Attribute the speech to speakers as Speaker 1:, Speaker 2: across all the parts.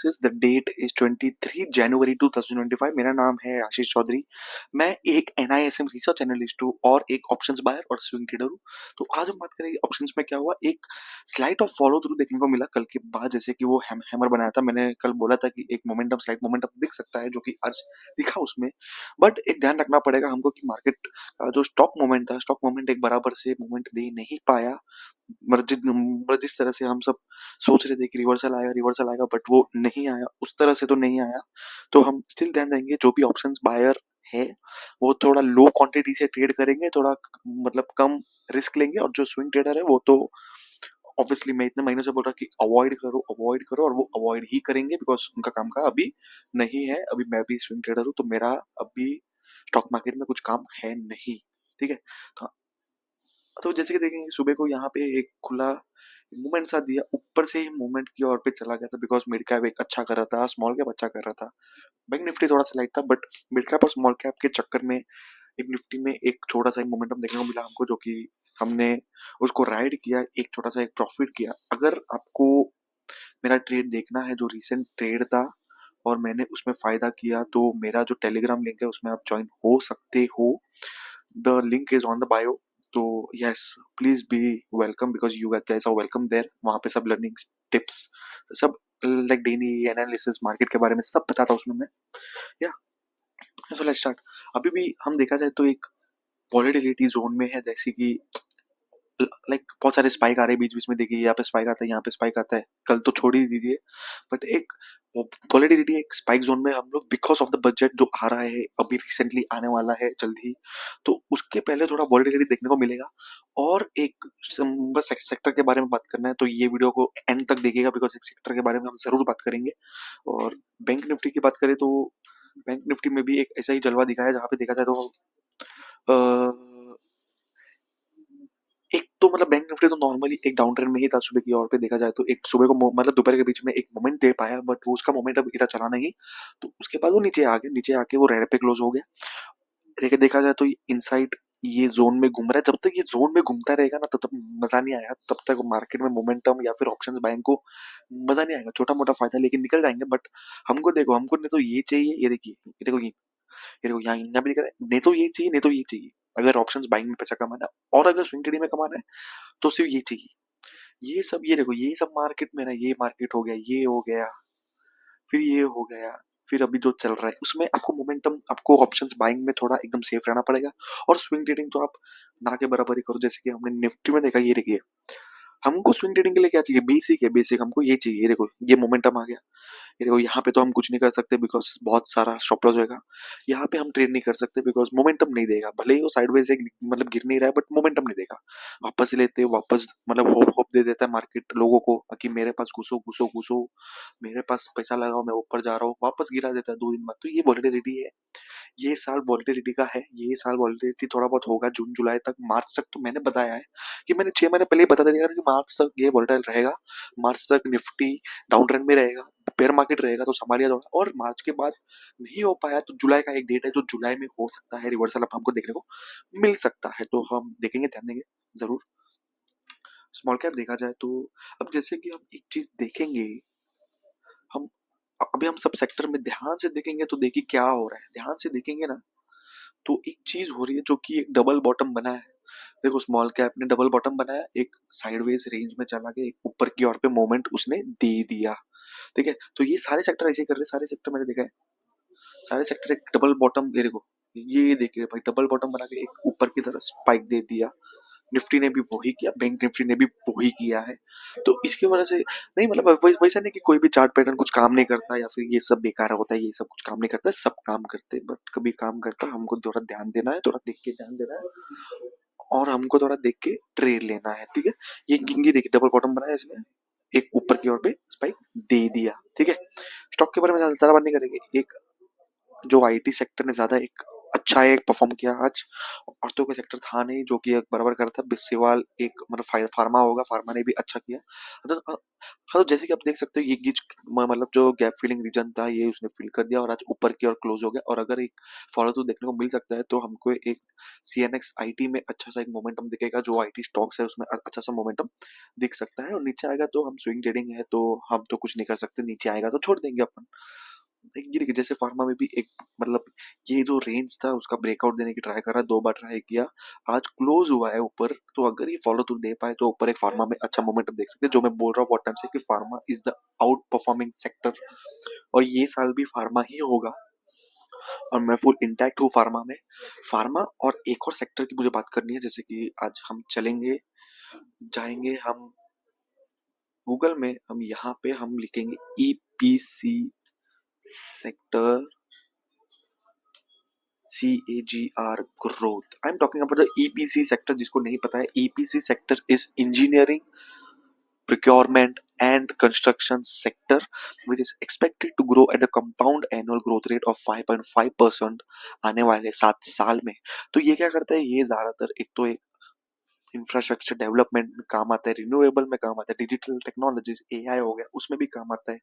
Speaker 1: Analysis. The date is 23 जनवरी 2025। मेरा नाम है आशीष चौधरी। मैं एक एनआईएसएम रिसर्च एनालिस्ट हूँ और एक ऑप्शंस बायर और स्विंग ट्रेडर हूँ। तो आज हम बात करेंगे ऑप्शंस में क्या हुआ। एक स्लाइड ऑफ फॉलो थ्रू देखने को मिला कल के बाद, जैसे कि वो हैमर बनाया था। मैंने कल बोला था कि एक मोमेंटम स्लाइड मोमेंटम दिख सकता है, जो कि आज दिखा उसमें। बट एक ध्यान रखना पड़ेगा हमको कि मार्केट का जो स्टॉक मोमेंट था, स्टॉक मोमेंट एक बराबर से मोमेंट दे नहीं पाया। जिस तरह से हम सब सोच रहे थे कि रिवर्सल आएगा, बट वो नहीं आया, उस तरह से तो नहीं आया। तो हम स्टिल ध्यान देंगे, जो भी ऑप्शंस बायर है वो थोड़ा लो क्वांटिटी से ट्रेड करेंगे, थोड़ा मतलब कम रिस्क लेंगे। और जो स्विंग ट्रेडर है वो तो ऑब्वियसली मैं इतने महीनों से बोल रहा कि अवॉइड करो, और वो अवॉइड ही करेंगे बिकॉज उनका काम का अभी नहीं है। अभी मैं भी स्विंग ट्रेडर हूँ, तो मेरा अभी स्टॉक मार्केट में कुछ काम है नहीं। ठीक है। तो जैसे कि देखेंगे सुबह को यहाँ पे एक खुला मूवमेंट सा दिया, ऊपर से ही मूवमेंट की ओर पे चला गया था बिकॉज मिड कैप एक अच्छा कर रहा था, स्मॉल कैप अच्छा कर रहा था। बैंक निफ्टी थोड़ा सा लाइट था, बट मिड कैप और स्मॉल कैप के चक्कर में एक निफ्टी में एक छोटा सा मोमेंटम देखने को मिला हमको, जो कि हमने उसको राइड किया, एक छोटा सा एक प्रॉफिट किया। अगर आपको मेरा ट्रेड देखना है जो रिसेंट ट्रेड था और मैंने उसमें फायदा किया, तो मेरा जो टेलीग्राम लिंक है उसमें आप ज्वाइन हो सकते हो। The link is on the bio. तो yes, please be welcome because you guys are welcome there. वहां पे सब लर्निंग टिप्स, सब लाइक डेली एनालिसिस मार्केट के बारे में सब बताता हूँ उसमें मैं। या सो लेट्स स्टार्ट। अभी भी हम देखा जाए तो एक वॉलेटिलिटी जोन में है, जैसे कि लाइक बहुत सारे स्पाइक आ रहे हैं बीच बीच में। देखिए यहाँ पे स्पाइक आता है, यहाँ पे स्पाइक आता है, कल तो छोड़ ही दीजिए। बट एक वॉलेटिलिटी एक स्पाइक जोन में हम लोग, बिकॉज ऑफ द बजट जो आ रहा है अभी रिसेंटली आने वाला है जल्दी, तो उसके पहले थोड़ा वॉलेटिलिटी देखने को मिलेगा। और एक बस सेक्टर के बारे में बात करना है तो ये वीडियो को एंड तक देखिएगा बिकॉज एक सेक्टर के बारे में हम जरूर बात करेंगे। और बैंक निफ्टी की बात करें तो बैंक निफ्टी में भी एक ऐसा ही जलवा दिखा है, जहाँ पे देखा जाए तो एक तो मतलब बैंक निफ्टी तो नॉर्मली एक डाउन ट्रेंड में ही था सुबह की ओर पे। देखा जाए तो एक सुबह को मतलब दोपहर के बीच में एक मोमेंट दे पाया, बट वो उसका मोमेंट अब इतना चला नहीं। तो उसके बाद वो नीचे आके वो रेड पे क्लोज हो गया। देखा देखा जाए तो इनसाइड ये जोन में घूम रहा है। जब तक ये जोन में घूमता रहेगा ना, तब तक मजा नहीं आएगा। तब तक मार्केट में मोमेंटम या फिर ऑप्शंस बाइंग को मजा नहीं आएगा। छोटा मोटा फायदा लेके निकल जाएंगे, बट हमको देखो, हमको नहीं तो ये चाहिए, ये देखिए, ये देखो, ये देखो यहाँ भी दिख रहा है, नहीं तो ये चाहिए, नहीं तो ये चाहिए। अगर ऑप्शंस बाइंग में पैसा कमाना है और अगर स्विंग ट्रेडिंग में कमाना है तो सिर्फ ये चाहिए। ये सब, ये देखो, ये सब मार्केट में ना, ये मार्केट हो गया, ये हो गया, फिर ये हो गया, फिर अभी जो चल रहा है उसमें आपको मोमेंटम, आपको ऑप्शंस बाइंग में थोड़ा एकदम सेफ रहना पड़ेगा। और स्विंग ट्रेडिंग तो आप ना के बराबर ही करो। जैसे कि हमने निफ्टी में देखा, ये देखिए, हमको स्विंग ट्रेडिंग के लिए क्या चाहिए, बेसिक है, बेसिक हमको ये चाहिए। ये देखो, ये मोमेंटम आ गया, ये देखो, यहाँ पे तो हम कुछ नहीं कर सकते बिकॉज बहुत सारा स्टॉप लॉस होएगा। यहाँ पे हम ट्रेड नहीं कर सकते बिकॉज मोमेंटम नहीं देगा। भले ही वो साइडवेज से मतलब गिर नहीं रहा है, बट मोमेंटम नहीं देगा। वापस लेते, वापस मतलब होप होप दे देता है मार्केट लोगों को कि मेरे पास घुसो घुसो घुसो, मेरे पास पैसा लगाओ, मैं ऊपर जा रहा हूँ, वापस गिरा देता है 2 दिन बाद। तो ये वॉलेटिलिटी है, ये साल वॉलेटिलिटी का है। ये साल वॉलेटिलिटी थोड़ा बहुत होगा जून जुलाई तक, मार्च तक तो मैंने बताया है कि मैंने 6 महीने पहले ही बता दिया कि मार्च तक ये वॉलेटाइल रहेगा। मार्च तक निफ्टी डाउन ट्रेंड में रहेगा, बेयर मार्केट रहेगा, तो संभालिए थोड़ा। और मार्च के बाद नहीं हो पाया तो जुलाई का एक डेट है, जो जुलाई में हो सकता है रिवर्सल अब हमको देखने को मिल सकता है। तो हम देखेंगे, ध्यान देंगे जरूर। स्मॉल कैप देखा जाए तो अब जैसे कि हम एक चीज देखेंगे, हम अभी हम सब सेक्टर में ध्यान से देखेंगे तो देखिए क्या हो रहा है। ध्यान से देखेंगे ना, तो एक चीज हो रही है जो कि एक डबल बॉटम बना है। देखो, स्मॉल कैप ने डबल बॉटम बनाया, एक साइडवेज रेंज में चला गया, एक ऊपर की ओर पे मोमेंट उसने दे दिया। ठीक है। तो ये सारे सेक्टर ऐसे ही कर रहे हैं, सारे सेक्टर मैंने देखा है। सारे सेक्टर एक डबल बॉटम, ये देखो, ये देखिए भाई, डबल बॉटम बना के एक ऊपर की तरफ स्पाइक दे दिया। निफ्टी ने भी वही किया, बैंक निफ्टी ने भी वही किया है। तो इसकी वजह से नहीं, मतलब वैसा नहीं कि कोई भी चार्ट पैटर्न कुछ काम नहीं करता या फिर ये सब बेकार होता है, ये सब कुछ काम नहीं करता है, सब काम करते हैं। बट कभी काम करता है, हमको थोड़ा ध्यान देना है, थोड़ा देख के ध्यान देना है, और हमको थोड़ा देख के ट्रेड लेना है। ठीक है। ये देखिए, डबल बॉटम बनाया इसने, एक ऊपर की ओर पे स्पाइक दे दिया। ठीक है। स्टॉक के बारे में ज्यादा बात नहीं करेंगे। एक जो आईटी सेक्टर ने ज्यादा एक अच्छा एक परफॉर्म किया आज। ऑर्थो का सेक्टर था नहीं जो कि एक बराबर कर था। बिस्वाल एक मतलब फार्मा होगा, फार्मा ने भी अच्छा किया। तो हाँ, तो जैसे कि आप देख सकते हो ये गिच मतलब जो गैप फिलिंग रीजन था ये उसने फिल कर दिया और आज ऊपर की ओर क्लोज हो गया। और अगर एक फॉलो थ्रू देखने को मिल सकता है तो हमको एक सीएनएक्स आईटी में अच्छा सा एक मोमेंटम दिखेगा। जो आईटी स्टॉक्स है उसमें अच्छा सा मोमेंटम दिख सकता है। और नीचे आएगा तो हम स्विंग ट्रेडिंग है तो हम तो कुछ नहीं कर सकते, नीचे आएगा तो छोड़ देंगे अपन। ये देखिए जैसे फार्मा में भी एक मतलब ये जो रेंज था उसका ब्रेकआउट देने की ट्राई कर रहा है, 2 बार ट्राई किया, आज क्लोज हुआ है ऊपर। तो अगर ये फॉलो थ्रू दे पाए तो ऊपर एक फार्मा में अच्छा मोमेंटम देख सकते हैं। जो मैं बोल रहा हूँ बहुत टाइम से कि pharma is the out performing sector और ये साल भी फार्मा ही होगा। और मैं फुल इंटैक्ट हूँ फार्मा में। फार्मा और एक और सेक्टर की मुझे बात करनी है। जैसे कि आज हम चलेंगे, जाएंगे हम गूगल में, हम यहाँ पे हम लिखेंगे EPC sector, CAGR growth. I'm talking about the EPC sector. जिसको नहीं पता है, EPC sector is engineering, procurement and construction sector, which is expected to grow at a compound annual growth rate of 5.5% आने वाले 7 साल में। तो ये क्या करता है, ये ज्यादातर एक तो एक इंफ्रास्ट्रक्चर डेवलपमेंट में काम आता है, रिन्यूएबल में काम आता है, डिजिटल टेक्नोलॉजीज एआई हो गया उसमें भी काम आता है,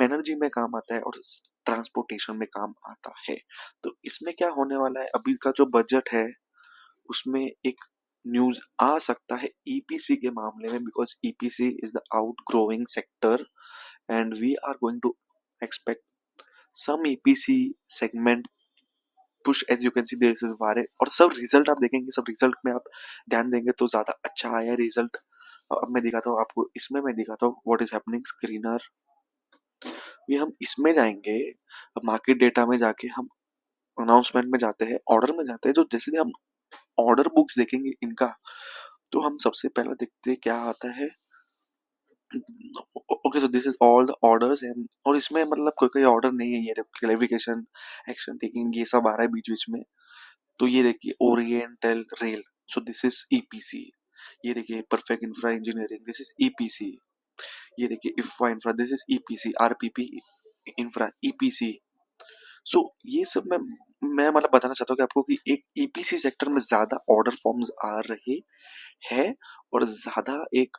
Speaker 1: एनर्जी में काम आता है और ट्रांसपोर्टेशन में काम आता है। तो इसमें क्या होने वाला है, अभी का जो बजट है उसमें एक न्यूज आ सकता है ईपीसी के मामले में, because EPC is the out growing sector and we are going to expect some EPC segment push. As you can see this is where और सब रिजल्ट आप देखेंगे, सब रिजल्ट में आप ध्यान देंगे तो ज्यादा अच्छा आया रिजल्ट। अब मैं दिखाता हूँ आपको, इसमें मैं दिखाता हूँ व्हाट इज हैपनिंग स्क्रीनर। ये हम इसमें जाएंगे, अब मार्केट डेटा में जाके हम अनाउंसमेंट में जाते हैं, ऑर्डर में जाते हैं। जो जैसे हम ऑर्डर बुक्स देखेंगे इनका, तो हम सबसे पहला देखते हैं क्या आता है। Okay, so this is all the orders and और इसमें मतलब कोई कोई ऑर्डर नहीं है, ये क्लेरिफिकेशन, एक्शन टेकिंग, ये सब आ रहा है बीच बीच में। तो ये देखिए Oriental Rail, so this is EPC. ये देखिए Perfect Infra Engineering, this is EPC. ये देखिए इफ्वा Infra, this is EPC. RPP Infra, EPC. So ये सब मैं मतलब बताना चाहता हूँ कि आपको कि एक ईपीसी सेक्टर में ज्यादा ऑर्डर फॉर्म्स आ रहे हैं और ज्यादा एक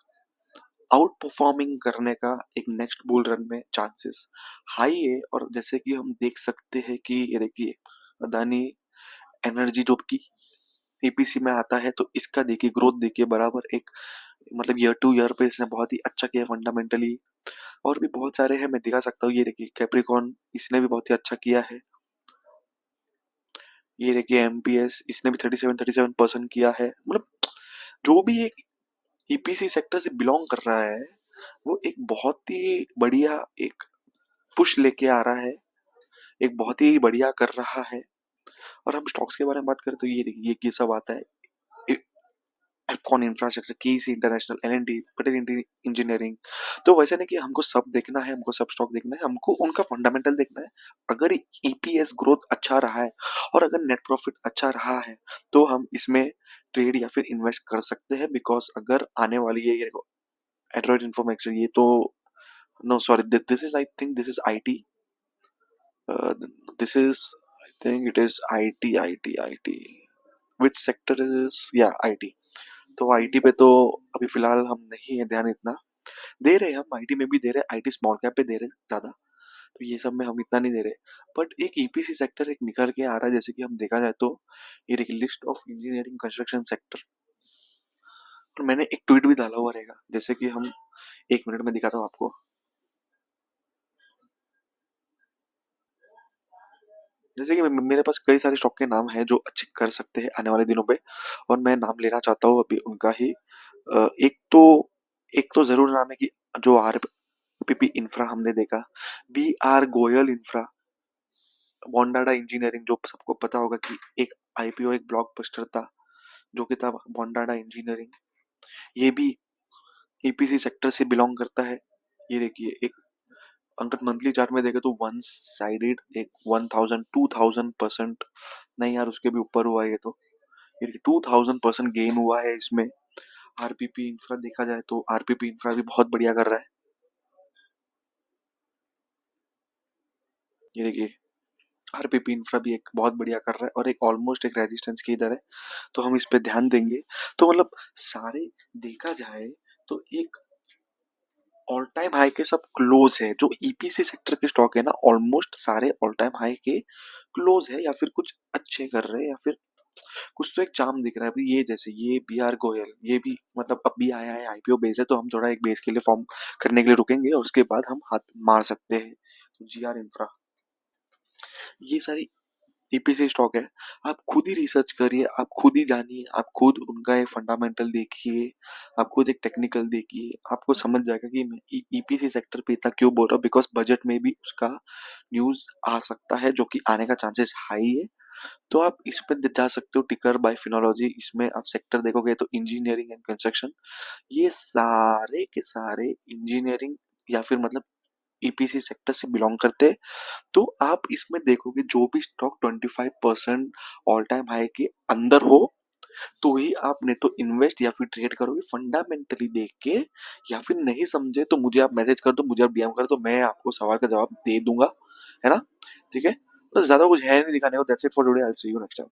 Speaker 1: आउट परफॉर्मिंग करने का एक नेक्स्ट बुल रन में चांसेस हाई है। और जैसे कि हम देख सकते हैं कि ये देखिए अदानी एनर्जी जो कि ईपीसी में आता है, तो इसका देखिए ग्रोथ देखिए बराबर एक मतलब ईयर टू ईयर पे इसने बहुत ही अच्छा किया फंडामेंटली। और भी बहुत सारे हैं मैं दिखा सकता हूँ, ये देखिए कैप्रिकॉन इसने भी बहुत ही अच्छा किया है। ये देखिए एमपीएस इसने भी 37% किया है। मतलब जो भी एक ईपीसी सेक्टर से बिलोंग कर रहा है वो एक बहुत ही बढ़िया एक पुश लेके आ रहा है, एक बहुत ही बढ़िया कर रहा है। और हम स्टॉक्स के बारे में बात करें तो ये देखिए ये सब आता है, एफकॉन इंफ्रास्ट्रक्चर, केसी इंटरनेशनल, एलएनटी, पटेल इंजीनियरिंग। तो वैसे नहीं कि हमको सब देखना है, हमको सब स्टॉक देखना है, हमको उनका फंडामेंटल देखना है। अगर ईपीएस ग्रोथ अच्छा रहा है और अगर नेट प्रॉफिट अच्छा रहा है तो हम इसमें ट्रेड या फिर इन्वेस्ट कर सकते हैं। बिकॉज अगर आने वाली है ये एंड्रॉइड इन्फॉर्मेशन, ये तो no sorry, this is I think this is IT, this is I think it is IT which sector is या आईटी। तो आईटी पे तो अभी फिलहाल हम नहीं है ध्यान इतना दे रहे, हम आईटी में भी दे रहे, आईटी स्मॉल कैप पे दे रहे ज्यादा। तो ये सब में हम इतना नहीं दे रहे। बट एक ईपीसी सेक्टर एक निकल के आ रहा है, जैसे कि हम देखा जाए तो ये एक list of engineering construction sector. और मैंने एक ट्वीट भी डाला हुआ रहेगा, जैसे कि हम 1 मिनट में दिखाता हूँ आपको। जैसे कि मेरे पास कई सारे स्टॉक के नाम हैं जो अच्छे कर सकते हैं आने वाले दिनों पे, और मैं नाम लेना चाहता हूँ अभी उनका ही। एक तो जरूर नाम है कि जो आरपीपी इंफ्रा हमने देखा, B R Goyal Infra, Bondada Engineering जो सबको पता होगा कि एक आईपीओ एक ब्लॉकबस्टर था जो कि था बॉन्डाडा इंजीनियरिंग, ये भी ईपीसी सेक्टर से बिलोंग करता है। ये देखिए एक अगर मंथली चार्ट में देखे तो वन साइडेड एक 1000 2000% नहीं यार, उसके भी ऊपर हुआ है ये तो। ये 2000% गेन हुआ है इसमें। आरपीपी इंफ्रा देखा जाए तो आरपीपी इंफ्रा भी बहुत बढ़िया कर रहा है। ये देखिए आरपीपी इंफ्रा भी एक बहुत बढ़िया कर रहा है और एक ऑलमोस्ट एक रेजिस्टेंस की इधर है, तो हम इस पे ध्यान देंगे। तो मतलब सारे देखा जाए तो एक ऑल टाइम हाई के सब क्लोज है। जो ईपीसी सेक्टर के स्टॉक है ना, ऑलमोस्ट सारे ऑल टाइम हाई के क्लोज है, या फिर कुछ अच्छे कर रहे हैं, या फिर कुछ तो एक चार्म दिख रहा है अभी। ये जैसे ये बीआर गोयल, ये भी मतलब अभी आया है, आईपीओ बेस है, तो हम थोड़ा एक बेस के लिए फॉर्म करने के लिए रुकेंगे और उसके बाद हम हाथ मार सकते हैं। तो जीआर इंफ्रा, ये सारी ईपीसी स्टॉक है। आप खुद ही रिसर्च करिए, आप खुद ही जानिए, आप खुद उनका एक फंडामेंटल देखिए, आप खुद एक टेक्निकल देखिए, आपको समझ जाएगा कि मैं ईपीसी सेक्टर पे इतना क्यों बोल रहा हूँ। बिकॉज बजट में भी उसका न्यूज आ सकता है, जो कि आने का चांसेस हाई है। तो आप इस पे जा सकते हो, टिकर बाय फिनोलॉजी। इसमें आप सेक्टर देखोगे तो इंजीनियरिंग एंड कंस्ट्रक्शन, ये सारे के सारे इंजीनियरिंग या फिर मतलब ईपीसी सेक्टर से बिलोंग करते हैं। तो आप इसमें देखोगे जो भी स्टॉक 25% ऑल टाइम हाई के अंदर हो, तो ही आप नहीं तो इन्वेस्ट या फिर ट्रेड करोगे फंडामेंटली देख के। या फिर नहीं समझे तो मुझे आप मैसेज कर दो, मुझे आप डीएम कर दो, मैं आपको सवाल का जवाब दे दूंगा, है ना? ठीक है, तो ज्यादा कुछ है नहीं दिखाने को। That's it for today, I will see you next time.